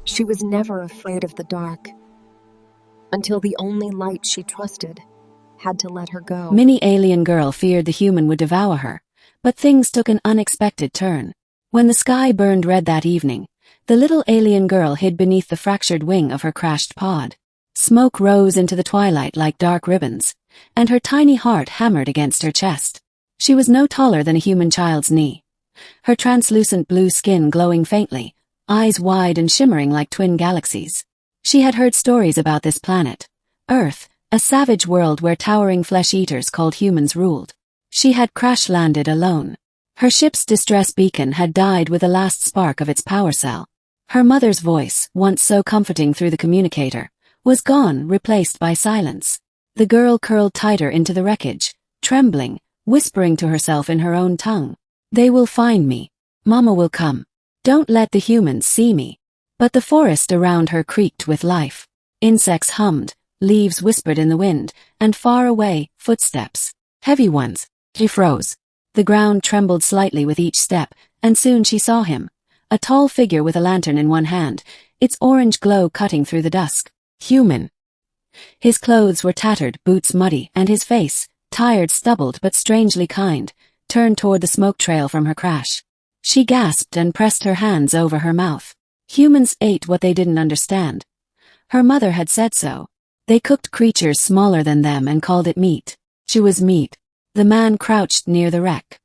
She was never afraid of the dark, until the only light she trusted had to let her go. Mini alien girl feared the human would devour her, but things took an unexpected turn. When the sky burned red that evening, the little alien girl hid beneath the fractured wing of her crashed pod. Smoke rose into the twilight like dark ribbons, and her tiny heart hammered against her chest. She was no taller than a human child's knee. Her translucent blue skin glowing faintly, eyes wide and shimmering like twin galaxies. She had heard stories about this planet, Earth, a savage world where towering flesh-eaters called humans ruled. She had crash-landed alone. Her ship's distress beacon had died with the last spark of its power cell. Her mother's voice, once so comforting through the communicator, was gone, replaced by silence. The girl curled tighter into the wreckage, trembling, whispering to herself in her own tongue. "They will find me. Mama will come. Don't let the humans see me." But the forest around her creaked with life. Insects hummed, leaves whispered in the wind, and far away, footsteps. Heavy ones. She froze. The ground trembled slightly with each step, and soon she saw him. A tall figure with a lantern in one hand, its orange glow cutting through the dusk. Human. His clothes were tattered, boots muddy, and his face, tired, stubbled but strangely kind, turned toward the smoke trail from her crash. She gasped and pressed her hands over her mouth. Humans ate what they didn't understand. Her mother had said so. They cooked creatures smaller than them and called it meat. She was meat. The man crouched near the wreck.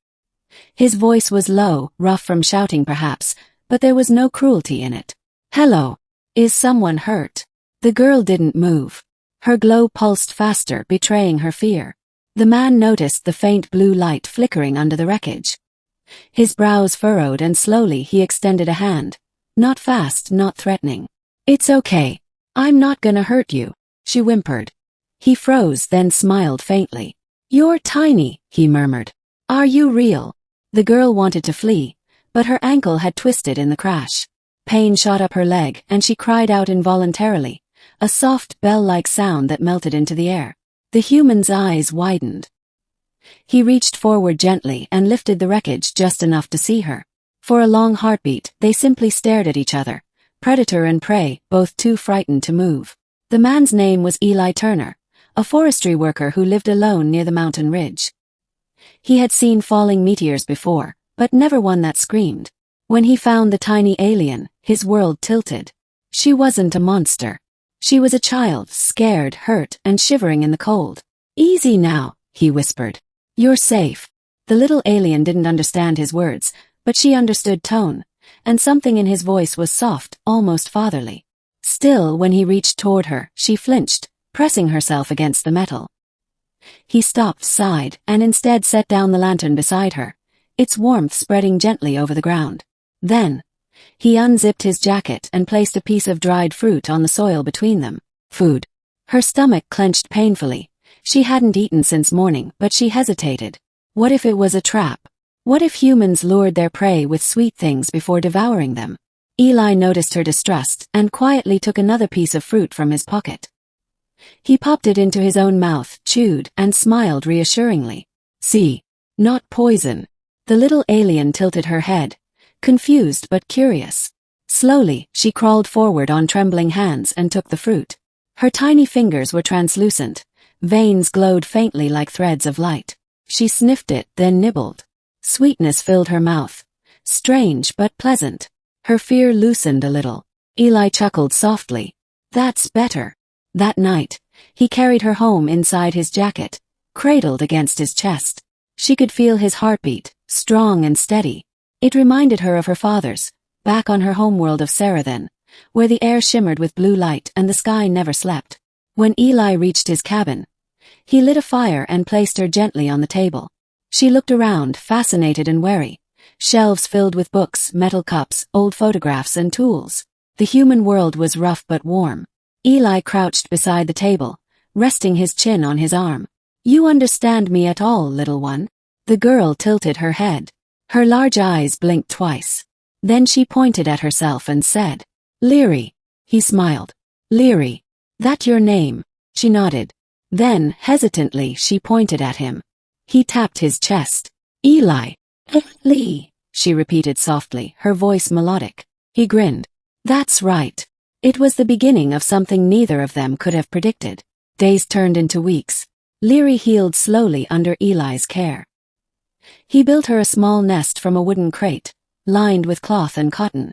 His voice was low, rough from shouting perhaps, but there was no cruelty in it. "Hello. Is someone hurt?" The girl didn't move. Her glow pulsed faster, betraying her fear. The man noticed the faint blue light flickering under the wreckage. His brows furrowed and slowly he extended a hand. Not fast, not threatening. "It's okay. I'm not gonna hurt you," she whimpered. He froze, then smiled faintly. "You're tiny," he murmured. "Are you real?" The girl wanted to flee, but her ankle had twisted in the crash. Pain shot up her leg, and she cried out involuntarily, a soft bell-like sound that melted into the air. The human's eyes widened. He reached forward gently and lifted the wreckage just enough to see her. For a long heartbeat, they simply stared at each other, predator and prey, both too frightened to move. The man's name was Eli Turner, a forestry worker who lived alone near the mountain ridge. He had seen falling meteors before, but never one that screamed. When he found the tiny alien, his world tilted. She wasn't a monster. She was a child, scared, hurt, and shivering in the cold. "Easy now," he whispered. "You're safe." The little alien didn't understand his words, but she understood tone, and something in his voice was soft, almost fatherly. Still, when he reached toward her, she flinched, pressing herself against the metal. He stopped, sighed, and instead set down the lantern beside her, its warmth spreading gently over the ground. Then, he unzipped his jacket and placed a piece of dried fruit on the soil between them. Food. Her stomach clenched painfully. She hadn't eaten since morning, but she hesitated. What if it was a trap? What if humans lured their prey with sweet things before devouring them? Eli noticed her distrust and quietly took another piece of fruit from his pocket. He popped it into his own mouth, chewed, and smiled reassuringly. "See, not poison." The little alien tilted her head, confused but curious. Slowly, she crawled forward on trembling hands and took the fruit. Her tiny fingers were translucent, veins glowed faintly like threads of light. She sniffed it, then nibbled. Sweetness filled her mouth. Strange but pleasant. Her fear loosened a little. Eli chuckled softly. "That's better." That night, he carried her home inside his jacket, cradled against his chest. She could feel his heartbeat, strong and steady. It reminded her of her father's, back on her homeworld of Sarathan, where the air shimmered with blue light and the sky never slept. When Eli reached his cabin, he lit a fire and placed her gently on the table. She looked around, fascinated and wary. Shelves filled with books, metal cups, old photographs and tools. The human world was rough but warm. Eli crouched beside the table, resting his chin on his arm. "You understand me at all, little one?" The girl tilted her head. Her large eyes blinked twice. Then she pointed at herself and said, "Leary." He smiled. "Leary. That your name?" She nodded. Then, hesitantly, she pointed at him. He tapped his chest. "Eli." "Lee," she repeated softly, her voice melodic. He grinned. That's right. It was the beginning of something neither of them could have predicted. Days turned into weeks. Leary healed slowly under Eli's care. He built her a small nest from a wooden crate, lined with cloth and cotton.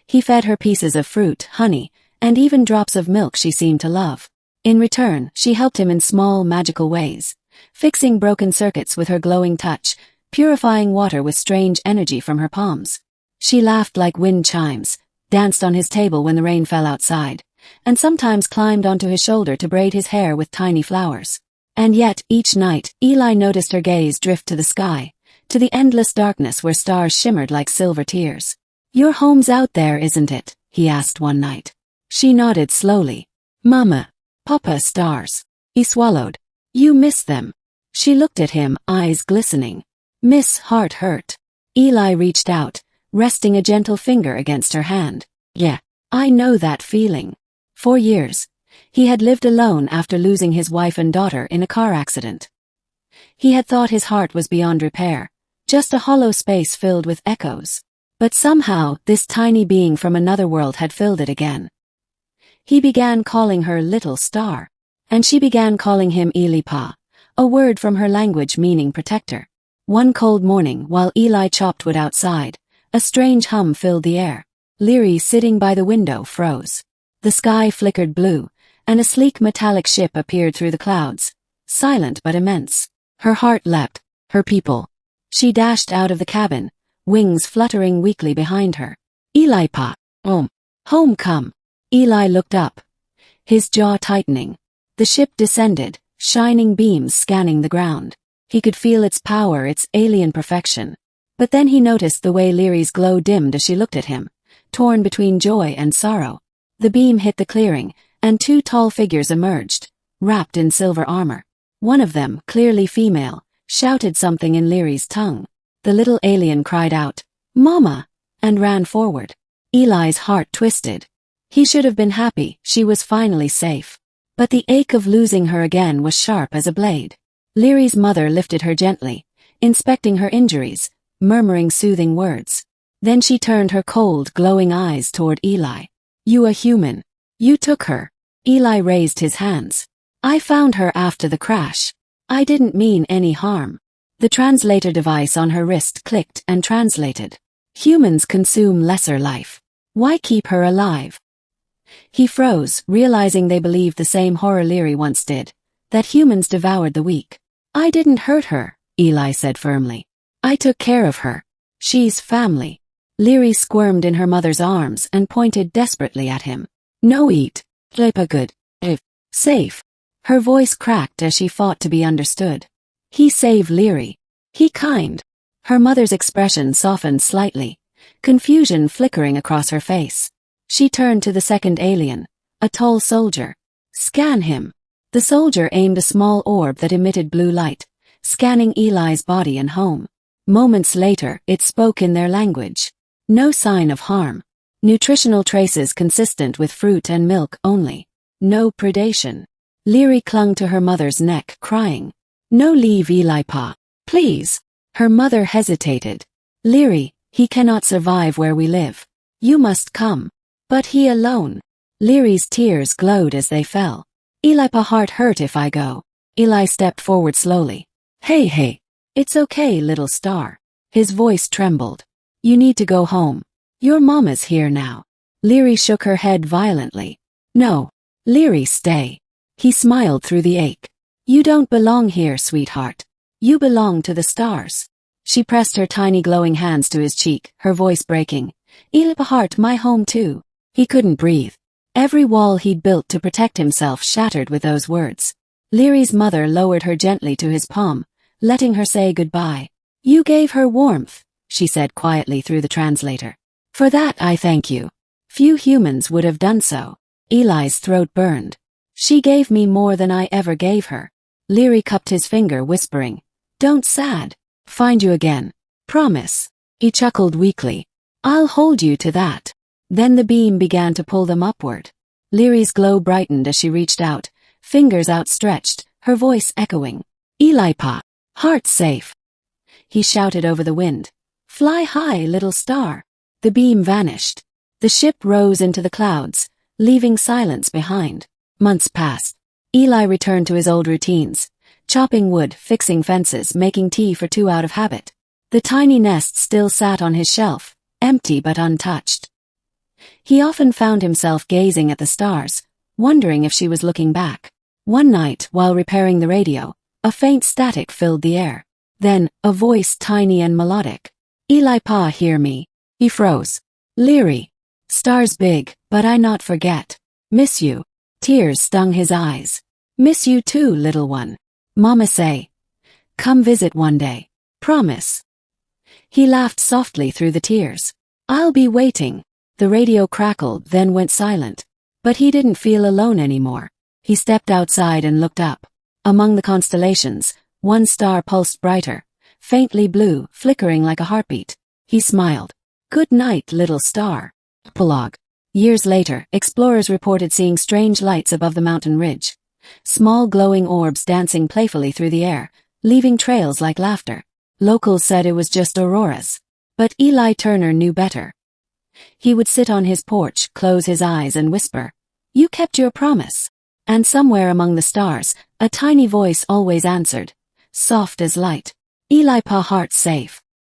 He fed her pieces of fruit, honey, and even drops of milk she seemed to love. In return, she helped him in small, magical ways, fixing broken circuits with her glowing touch, purifying water with strange energy from her palms. She laughed like wind chimes, danced on his table when the rain fell outside, and sometimes climbed onto his shoulder to braid his hair with tiny flowers. And yet, each night, Eli noticed her gaze drift to the sky, to the endless darkness where stars shimmered like silver tears. "Your home's out there, isn't it?" he asked one night. She nodded slowly. "Mama, Papa, stars." He swallowed. "You miss them." She looked at him, eyes glistening. "Miss, heart hurt." Eli reached out, resting a gentle finger against her hand. "Yeah, I know that feeling." For years, he had lived alone after losing his wife and daughter in a car accident. He had thought his heart was beyond repair, just a hollow space filled with echoes. But somehow, this tiny being from another world had filled it again. He began calling her Little Star, and she began calling him Elipa, a word from her language meaning protector. One cold morning, while Eli chopped wood outside, a strange hum filled the air. Leary, sitting by the window, froze. The sky flickered blue, and a sleek metallic ship appeared through the clouds, silent but immense. Her heart leapt. Her people. She dashed out of the cabin, wings fluttering weakly behind her. "Elipa, home come." Eli looked up, his jaw tightening. The ship descended, shining beams scanning the ground. He could feel its power, its alien perfection. But then he noticed the way Leary's glow dimmed as she looked at him, torn between joy and sorrow. The beam hit the clearing, and two tall figures emerged, wrapped in silver armor. One of them, clearly female, shouted something in Leary's tongue. The little alien cried out, "Mama!" and ran forward. Eli's heart twisted. He should have been happy, she was finally safe. But the ache of losing her again was sharp as a blade. Leary's mother lifted her gently, inspecting her injuries, murmuring soothing words. Then she turned her cold, glowing eyes toward Eli. "You a human. You took her." Eli raised his hands. "I found her after the crash. I didn't mean any harm." The translator device on her wrist clicked and translated. "Humans consume lesser life. Why keep her alive?" He froze, realizing they believed the same horror Leary once did, that humans devoured the weak. "I didn't hurt her," Eli said firmly. "I took care of her. She's family." Leary squirmed in her mother's arms and pointed desperately at him. "No eat. Lepa good. If. Safe." Her voice cracked as she fought to be understood. "He saved Leary. He kind." Her mother's expression softened slightly, confusion flickering across her face. She turned to the second alien, a tall soldier. "Scan him." The soldier aimed a small orb that emitted blue light, scanning Eli's body and home. Moments later, it spoke in their language. No sign of harm. Nutritional traces consistent with fruit and milk only. No predation. Leary clung to her mother's neck, crying, "No, leave Elipa, please." Her mother hesitated. "Leary, he cannot survive where we live. You must come." "But he alone." Leary's tears glowed as they fell. "Elipa, heart hurt if I go." Eli stepped forward slowly. Hey, it's okay, little star." His voice trembled. "You need to go home. Your mama's here now." Leary shook her head violently. "No. Leary, stay." He smiled through the ache. "You don't belong here, sweetheart. You belong to the stars." She pressed her tiny glowing hands to his cheek, her voice breaking. "Elipa, heart, my home too." He couldn't breathe. Every wall he'd built to protect himself shattered with those words. Leary's mother lowered her gently to his palm, letting her say goodbye. "You gave her warmth," she said quietly through the translator. "For that I thank you. Few humans would have done so." Eli's throat burned. "She gave me more than I ever gave her." Leary cupped his finger, whispering, "Don't sad. Find you again. Promise." He chuckled weakly. "I'll hold you to that." Then the beam began to pull them upward. Leary's glow brightened as she reached out, fingers outstretched, her voice echoing. "Elipa, heart safe." He shouted over the wind. "Fly high, little star." The beam vanished. The ship rose into the clouds, leaving silence behind. Months passed. Eli returned to his old routines, chopping wood, fixing fences, making tea for two out of habit. The tiny nest still sat on his shelf, empty but untouched. He often found himself gazing at the stars, wondering if she was looking back. One night, while repairing the radio, a faint static filled the air. Then, a voice tiny and melodic. "Eli Pa, hear me." He froze. "Leary. Stars big, but I not forget. Miss you." Tears stung his eyes. "Miss you too, little one. Mama say. Come visit one day. Promise." He laughed softly through the tears. "I'll be waiting." The radio crackled, then went silent. But he didn't feel alone anymore. He stepped outside and looked up. Among the constellations, one star pulsed brighter, faintly blue, flickering like a heartbeat. He smiled. "Good night, little star." Epilogue. Years later, explorers reported seeing strange lights above the mountain ridge. Small glowing orbs dancing playfully through the air, leaving trails like laughter. Locals said it was just auroras. But Eli Turner knew better. He would sit on his porch, close his eyes and whisper, "You kept your promise." And somewhere among the stars, a tiny voice always answered, soft as light, "Eli Pa, heart safe."